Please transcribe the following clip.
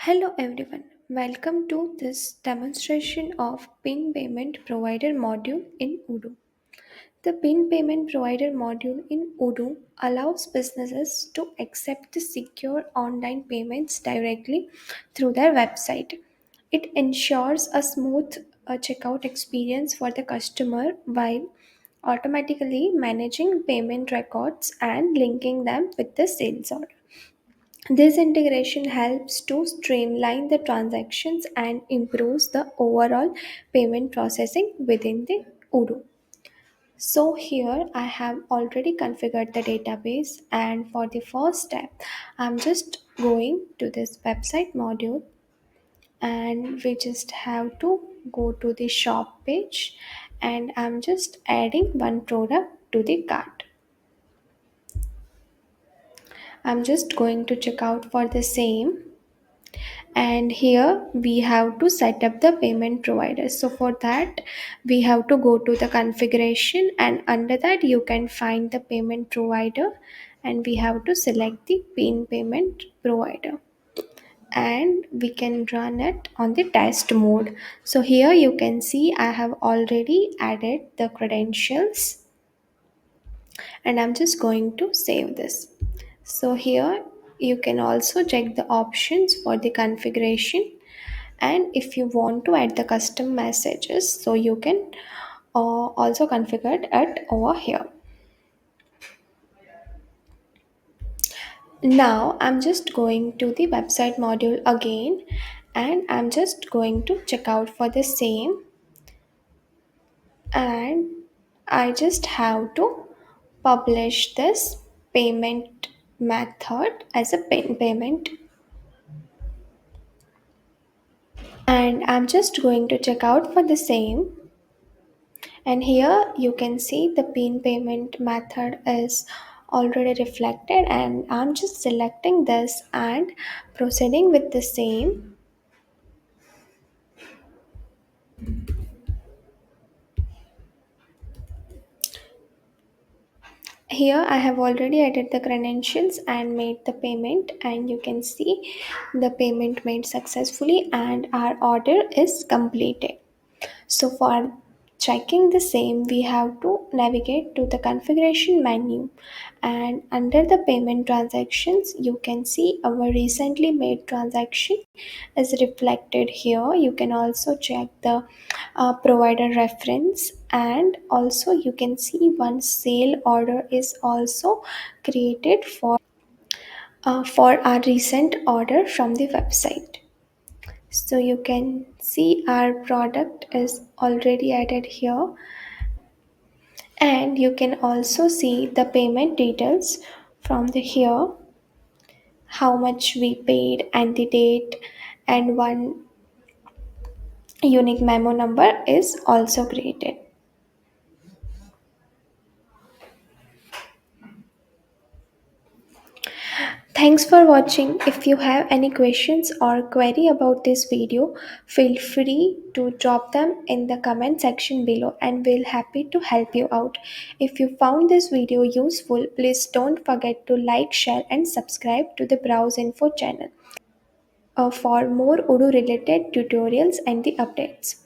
Hello everyone, welcome to this demonstration of PIN Payment Provider module in Odoo. The PIN Payment Provider module in Odoo allows businesses to accept the secure online payments directly through their website. It ensures a smooth checkout experience for the customer while automatically managing payment records and linking them with the sales order. This integration helps to streamline the transactions and improves the overall payment processing within the Odoo. So here I have already configured the database, and for the first step I'm just going to this website module, and we just have to go to the shop page, and I'm just adding one product to the cart. I'm just going to check out for the same, and here we have to set up the payment provider. So for that we have to go to the configuration, and under that you can find the payment provider, and we have to select the pin payment provider, and we can run it on the test mode. So here you can see I have already added the credentials, and I'm just going to save this. So here you can also check the options for the configuration, and if you want to add the custom messages, so you can also configure it over here. Now I'm just going to the website module again, and I'm just going to check out for the same, and I just have to publish this payment method as a payment, and I'm just going to check out for the same. And here you can see the pin payment method is already reflected, and I'm just selecting this and proceeding with the same. Here I have already added the credentials and made the payment, and you can see the payment made successfully and our order is completed. So for checking the same, we have to navigate to the configuration menu, and under the payment transactions, you can see our recently made transaction is reflected here. You can also check the provider reference, and also you can see one sale order is also created for our recent order from the website. So you can see our product is already added here, and you can also see the payment details from the here, how much we paid and the date, and one unique memo number is also created. Thanks for watching. If you have any questions or query about this video, feel free to drop them in the comment section below, and we'll happy to help you out. If you found this video useful, please don't forget to like, share and subscribe to the BrowseInfo channel for more Odoo related tutorials and the updates.